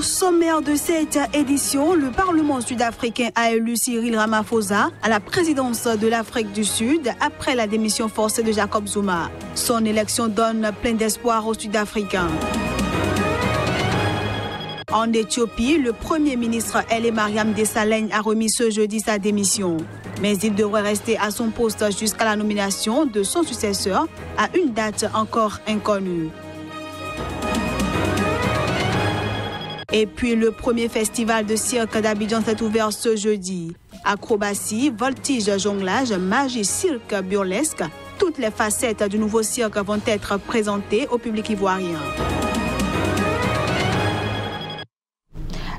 Au sommaire de cette édition, le Parlement sud-africain a élu Cyril Ramaphosa à la présidence de l'Afrique du Sud après la démission forcée de Jacob Zuma. Son élection donne plein d'espoir aux Sud-Africains. En Éthiopie, le Premier ministre Haile Mariam Desalegn a remis ce jeudi sa démission. Mais il devrait rester à son poste jusqu'à la nomination de son successeur à une date encore inconnue. Et puis le premier festival de cirque d'Abidjan s'est ouvert ce jeudi. Acrobatie, voltige, jonglage, magie, cirque, burlesque, toutes les facettes du nouveau cirque vont être présentées au public ivoirien.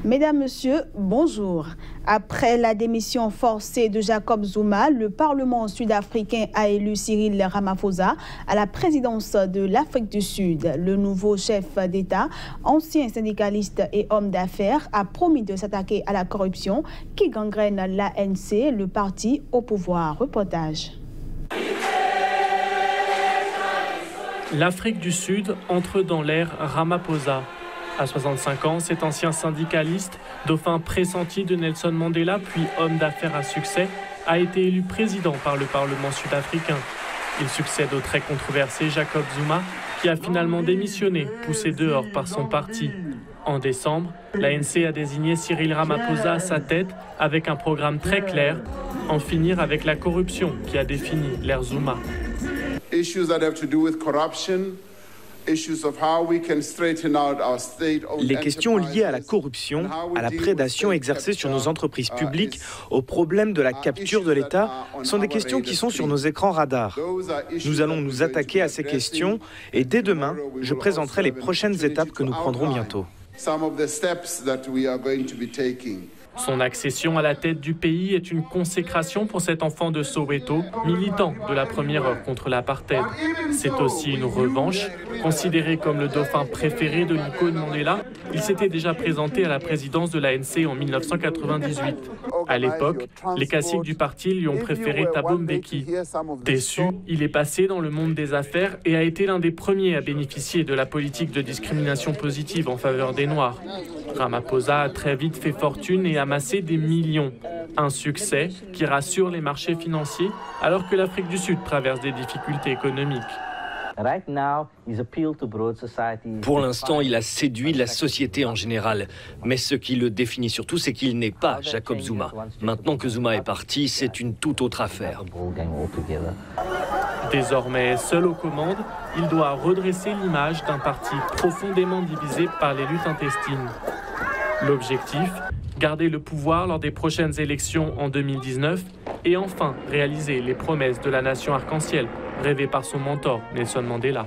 Mesdames, Messieurs, bonjour. Après la démission forcée de Jacob Zuma, le Parlement sud-africain a élu Cyril Ramaphosa à la présidence de l'Afrique du Sud. Le nouveau chef d'État, ancien syndicaliste et homme d'affaires, a promis de s'attaquer à la corruption qui gangrène l'ANC, le parti au pouvoir. Reportage. L'Afrique du Sud entre dans l'ère Ramaphosa. À 65 ans, cet ancien syndicaliste, dauphin pressenti de Nelson Mandela, puis homme d'affaires à succès, a été élu président par le Parlement sud-africain. Il succède au très controversé Jacob Zuma, qui a finalement démissionné, poussé dehors par son parti. En décembre, l'ANC a désigné Cyril Ramaphosa à sa tête avec un programme très clair, en finir avec la corruption qui a défini l'ère Zuma. Les questions liées à la corruption, à la prédation exercée sur nos entreprises publiques, au problème de la capture de l'État, sont des questions qui sont sur nos écrans radars. Nous allons nous attaquer à ces questions et dès demain, je présenterai les prochaines étapes que nous prendrons bientôt. Son accession à la tête du pays est une consécration pour cet enfant de Soweto, militant de la première heure contre l'apartheid. C'est aussi une revanche. Considéré comme le dauphin préféré de l'icône Mandela, il s'était déjà présenté à la présidence de l'ANC en 1998. À l'époque, les caciques du parti lui ont préféré Thabo Mbeki. Déçu, il est passé dans le monde des affaires et a été l'un des premiers à bénéficier de la politique de discrimination positive en faveur des Noirs. Ramaphosa a très vite fait fortune et amassé des millions. Un succès qui rassure les marchés financiers alors que l'Afrique du Sud traverse des difficultés économiques. Pour l'instant, il a séduit la société en général. Mais ce qui le définit surtout, c'est qu'il n'est pas Jacob Zuma. Maintenant que Zuma est parti, c'est une toute autre affaire. Désormais seul aux commandes, il doit redresser l'image d'un parti profondément divisé par les luttes intestines. L'objectif, garder le pouvoir lors des prochaines élections en 2019 et enfin réaliser les promesses de la nation arc-en-ciel rêvée par son mentor Nelson Mandela.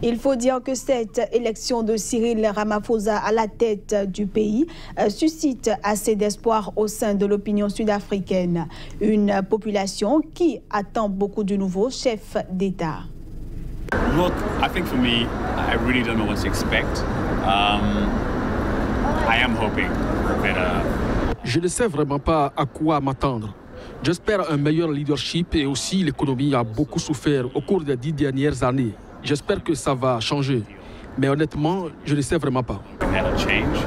Il faut dire que cette élection de Cyril Ramaphosa à la tête du pays suscite assez d'espoir au sein de l'opinion sud-africaine. Une population qui attend beaucoup du nouveau chef d'État. Look, I think for me, I really don't know what to expect. I am hoping that, Je ne sais vraiment pas à quoi m'attendre. J'espère un meilleur leadership et aussi l'économie a beaucoup souffert au cours des 10 dernières années. J'espère que ça va changer. Mais honnêtement, je ne sais vraiment pas. that'll change.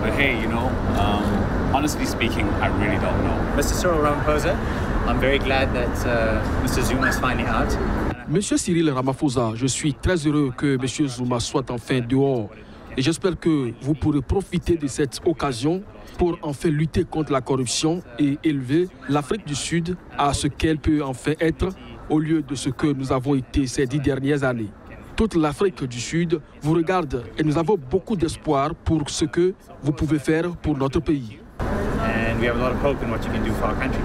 But hey, honestly speaking, I really don't know. Mr. Cyril Ramaphosa, I'm very glad that Mr. Zuma is finally out. Monsieur Cyril Ramaphosa, je suis très heureux que Monsieur Zuma soit enfin dehors. Et j'espère que vous pourrez profiter de cette occasion pour enfin lutter contre la corruption et élever l'Afrique du Sud à ce qu'elle peut enfin être au lieu de ce que nous avons été ces 10 dernières années. Toute l'Afrique du Sud vous regarde et nous avons beaucoup d'espoir pour ce que vous pouvez faire pour notre pays. And we have a lot of hope in what you can do for our country.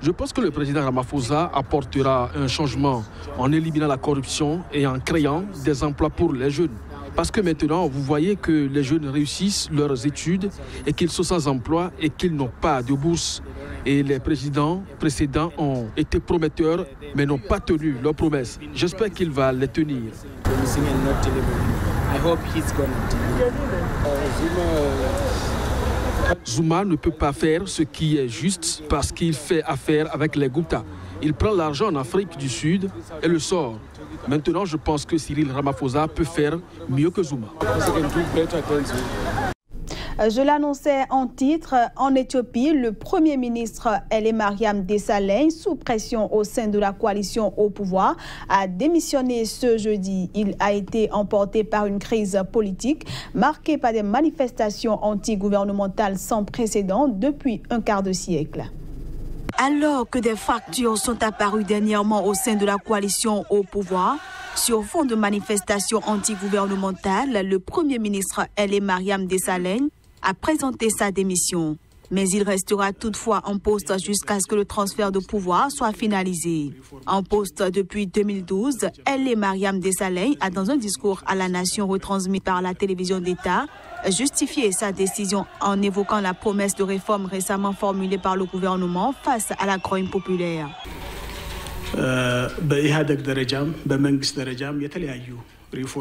Je pense que le président Ramaphosa apportera un changement en éliminant la corruption et en créant des emplois pour les jeunes. Parce que maintenant, vous voyez que les jeunes réussissent leurs études et qu'ils sont sans emploi et qu'ils n'ont pas de bourse. Et les présidents précédents ont été prometteurs mais n'ont pas tenu leurs promesses. J'espère qu'il va les tenir. Zuma ne peut pas faire ce qui est juste parce qu'il fait affaire avec les Gupta. Il prend l'argent en Afrique du Sud et le sort. Maintenant, je pense que Cyril Ramaphosa peut faire mieux que Zuma. Je l'annonçais en titre, en Éthiopie, le Premier ministre Haile Mariam Desalegn, sous pression au sein de la coalition au pouvoir, a démissionné ce jeudi. Il a été emporté par une crise politique marquée par des manifestations anti-gouvernementales sans précédent depuis un quart de siècle. Alors que des fractures sont apparues dernièrement au sein de la coalition au pouvoir, sur fond de manifestations anti-gouvernementales, le Premier ministre Haile Mariam Desalegn a présenté sa démission. Mais il restera toutefois en poste jusqu'à ce que le transfert de pouvoir soit finalisé. En poste depuis 2012, Haile Mariam Desalegn a, dans un discours à la nation retransmis par la télévision d'État, justifié sa décision en évoquant la promesse de réforme récemment formulée par le gouvernement face à la grogne populaire.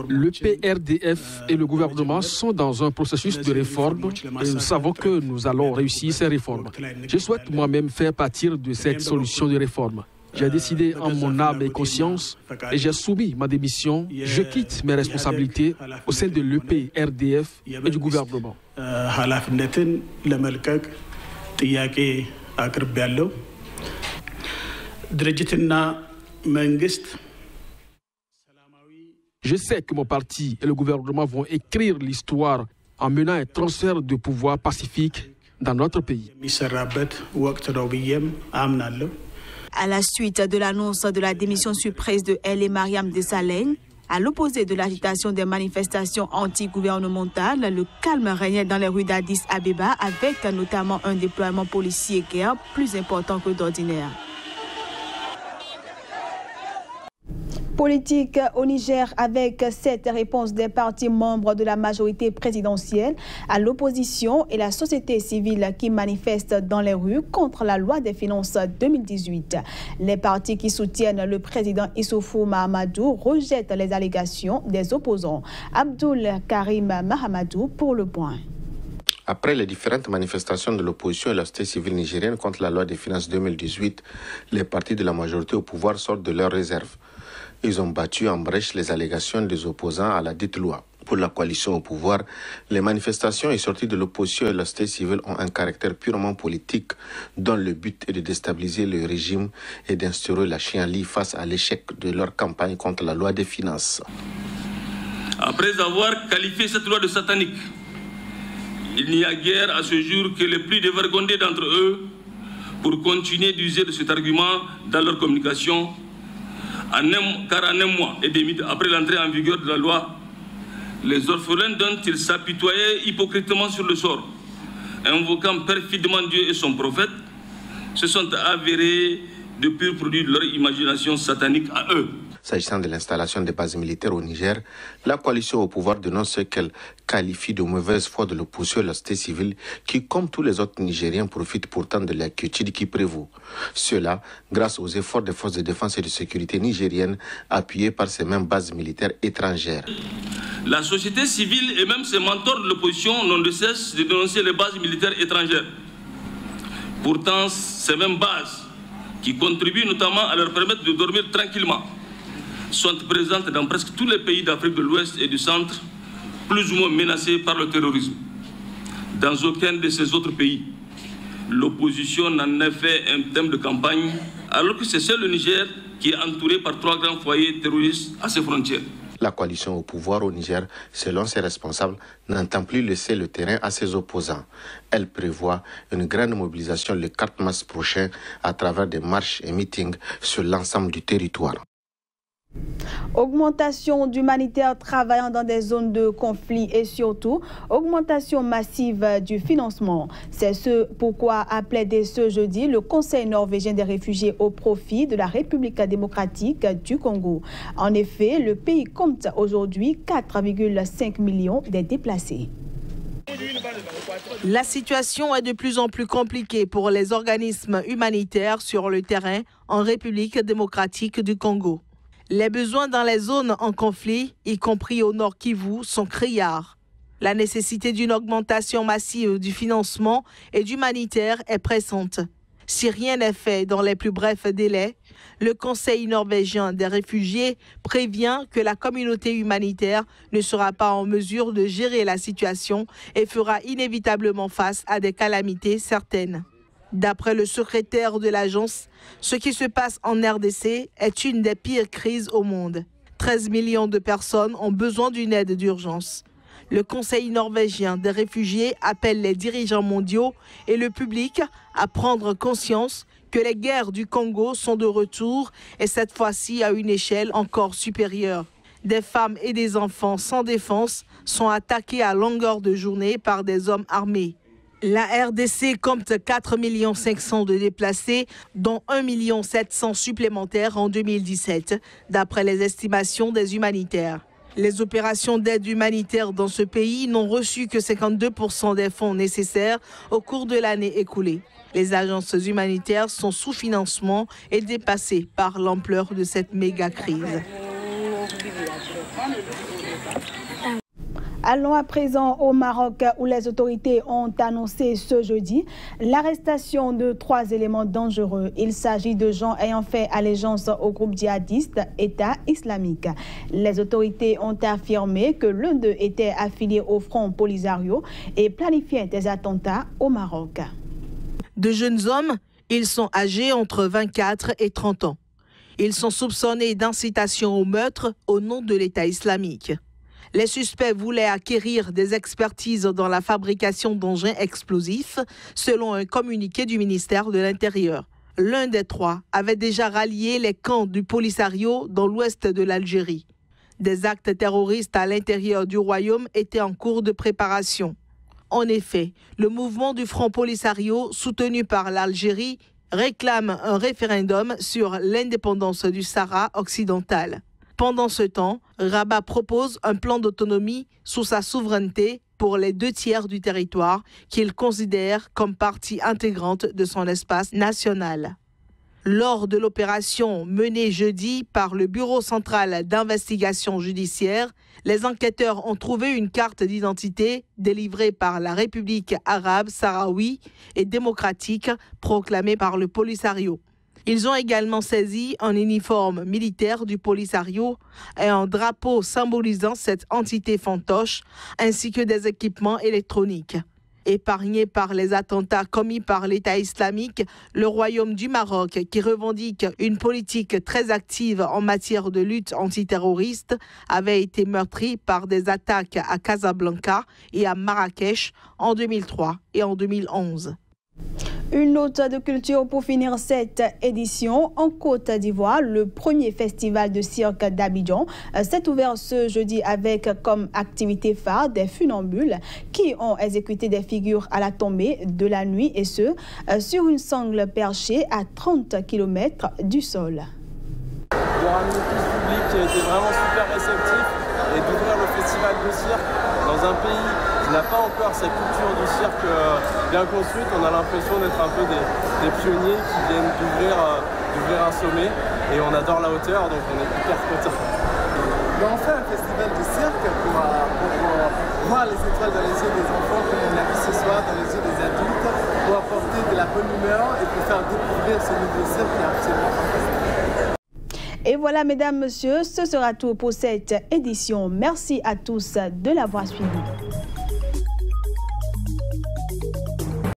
Le PRDF et le gouvernement sont dans un processus de réforme et nous savons que nous allons réussir ces réformes. Je souhaite moi-même faire partir de cette solution de réforme. J'ai décidé en mon âme et conscience et j'ai soumis ma démission. Je quitte mes responsabilités au sein de l'EPRDF et du gouvernement. Je sais que mon parti et le gouvernement vont écrire l'histoire en menant un transfert de pouvoir pacifique dans notre pays. À la suite de l'annonce de la démission surprise de Haile Mariam Desalegn, à l'opposé de l'agitation des manifestations anti-gouvernementales, le calme régnait dans les rues d'Addis Abeba avec notamment un déploiement policier guerre plus important que d'ordinaire. Politique au Niger avec cette réponse des partis membres de la majorité présidentielle à l'opposition et la société civile qui manifestent dans les rues contre la loi des finances 2018. Les partis qui soutiennent le président Issoufou Mahamadou rejettent les allégations des opposants. Abdul Karim Mahamadou pour le point. Après les différentes manifestations de l'opposition et la société civile nigérienne contre la loi des finances 2018, les partis de la majorité au pouvoir sortent de leurs réserves. Ils ont battu en brèche les allégations des opposants à la dite loi. Pour la coalition au pouvoir, les manifestations et sorties de l'opposition et de la société civile ont un caractère purement politique dont le but est de déstabiliser le régime et d'instaurer la chienlit face à l'échec de leur campagne contre la loi des finances. Après avoir qualifié cette loi de satanique, il n'y a guère à ce jour que les plus dévergondés d'entre eux pour continuer d'user de cet argument dans leur communication. Car en un mois et demi après l'entrée en vigueur de la loi, les orphelins dont ils s'apitoyaient hypocritement sur le sort, invoquant perfidement Dieu et son prophète, se sont avérés de purs produits de leur imagination satanique à eux. S'agissant de l'installation des bases militaires au Niger, la coalition au pouvoir dénonce ce qu'elle qualifie de mauvaise foi de l'opposition et de la société civile qui, comme tous les autres Nigériens, profitent pourtant de l'inquiétude qui prévaut. Cela grâce aux efforts des forces de défense et de sécurité nigériennes appuyées par ces mêmes bases militaires étrangères. La société civile et même ses mentors de l'opposition n'ont de cesse de dénoncer les bases militaires étrangères. Pourtant, ces mêmes bases qui contribuent notamment à leur permettre de dormir tranquillement sont présentes dans presque tous les pays d'Afrique de l'Ouest et du Centre, plus ou moins menacés par le terrorisme. Dans aucun de ces autres pays, l'opposition n'en a fait un thème de campagne, alors que c'est seul le Niger qui est entouré par 3 grands foyers terroristes à ses frontières. La coalition au pouvoir au Niger, selon ses responsables, n'entend plus laisser le terrain à ses opposants. Elle prévoit une grande mobilisation le 4 mars prochain à travers des marches et meetings sur l'ensemble du territoire. Augmentation d'humanitaires travaillant dans des zones de conflit et surtout augmentation massive du financement. C'est ce pourquoi a plaidé ce jeudi le Conseil norvégien des réfugiés au profit de la République démocratique du Congo. En effet, le pays compte aujourd'hui 4,5 millions de déplacés. La situation est de plus en plus compliquée pour les organismes humanitaires sur le terrain en République démocratique du Congo. Les besoins dans les zones en conflit, y compris au Nord Kivu, sont criards. La nécessité d'une augmentation massive du financement et d'humanitaire est pressante. Si rien n'est fait dans les plus brefs délais, le Conseil norvégien des réfugiés prévient que la communauté humanitaire ne sera pas en mesure de gérer la situation et fera inévitablement face à des calamités certaines. D'après le secrétaire de l'agence, ce qui se passe en RDC est une des pires crises au monde. 13 millions de personnes ont besoin d'une aide d'urgence. Le Conseil norvégien des réfugiés appelle les dirigeants mondiaux et le public à prendre conscience que les guerres du Congo sont de retour et cette fois-ci à une échelle encore supérieure. Des femmes et des enfants sans défense sont attaqués à longueur de journée par des hommes armés. La RDC compte 4 500 000 de déplacés, dont 1 700 000 supplémentaires en 2017, d'après les estimations des humanitaires. Les opérations d'aide humanitaire dans ce pays n'ont reçu que 52% des fonds nécessaires au cours de l'année écoulée. Les agences humanitaires sont sous financement et dépassées par l'ampleur de cette méga crise. Allons à présent au Maroc où les autorités ont annoncé ce jeudi l'arrestation de 3 éléments dangereux. Il s'agit de gens ayant fait allégeance au groupe djihadiste État islamique. Les autorités ont affirmé que l'un d'eux était affilié au Front Polisario et planifiait des attentats au Maroc. De jeunes hommes, ils sont âgés entre 24 et 30 ans. Ils sont soupçonnés d'incitation au meurtre au nom de l'État islamique. Les suspects voulaient acquérir des expertises dans la fabrication d'engins explosifs, selon un communiqué du ministère de l'Intérieur. L'un des 3 avait déjà rallié les camps du Polisario dans l'ouest de l'Algérie. Des actes terroristes à l'intérieur du royaume étaient en cours de préparation. En effet, le mouvement du Front Polisario, soutenu par l'Algérie, réclame un référendum sur l'indépendance du Sahara occidental. Pendant ce temps, Rabat propose un plan d'autonomie sous sa souveraineté pour les 2 tiers du territoire qu'il considère comme partie intégrante de son espace national. Lors de l'opération menée jeudi par le Bureau central d'investigation judiciaire, les enquêteurs ont trouvé une carte d'identité délivrée par la République arabe sahraoui et démocratique proclamée par le Polisario. Ils ont également saisi un uniforme militaire du Polisario et un drapeau symbolisant cette entité fantoche, ainsi que des équipements électroniques. Épargné par les attentats commis par l'État islamique, le Royaume du Maroc, qui revendique une politique très active en matière de lutte antiterroriste, avait été meurtri par des attaques à Casablanca et à Marrakech en 2003 et en 2011. Une note de culture pour finir cette édition. En Côte d'Ivoire, le premier festival de cirque d'Abidjan s'est ouvert ce jeudi avec comme activité phare des funambules qui ont exécuté des figures à la tombée de la nuit et ce, sur une sangle perchée à 30 km du sol. Il y aura un public qui a été vraiment super réceptif et d'ouvrir le festival de cirque dans un pays qui n'a pas encore cette culture du cirque bien construite. On a l'impression d'être un peu des pionniers qui viennent d'ouvrir un sommet et on adore la hauteur, donc on est hyper contents. On fait un festival de cirque pour voir les étoiles dans les yeux des enfants comme on a vu ce soir dans les yeux des adultes, pour apporter de la bonne humeur et pour faire découvrir ce nouveau cirque qui est absolument fantastique. Et voilà, mesdames, messieurs, ce sera tout pour cette édition. Merci à tous de l'avoir suivi.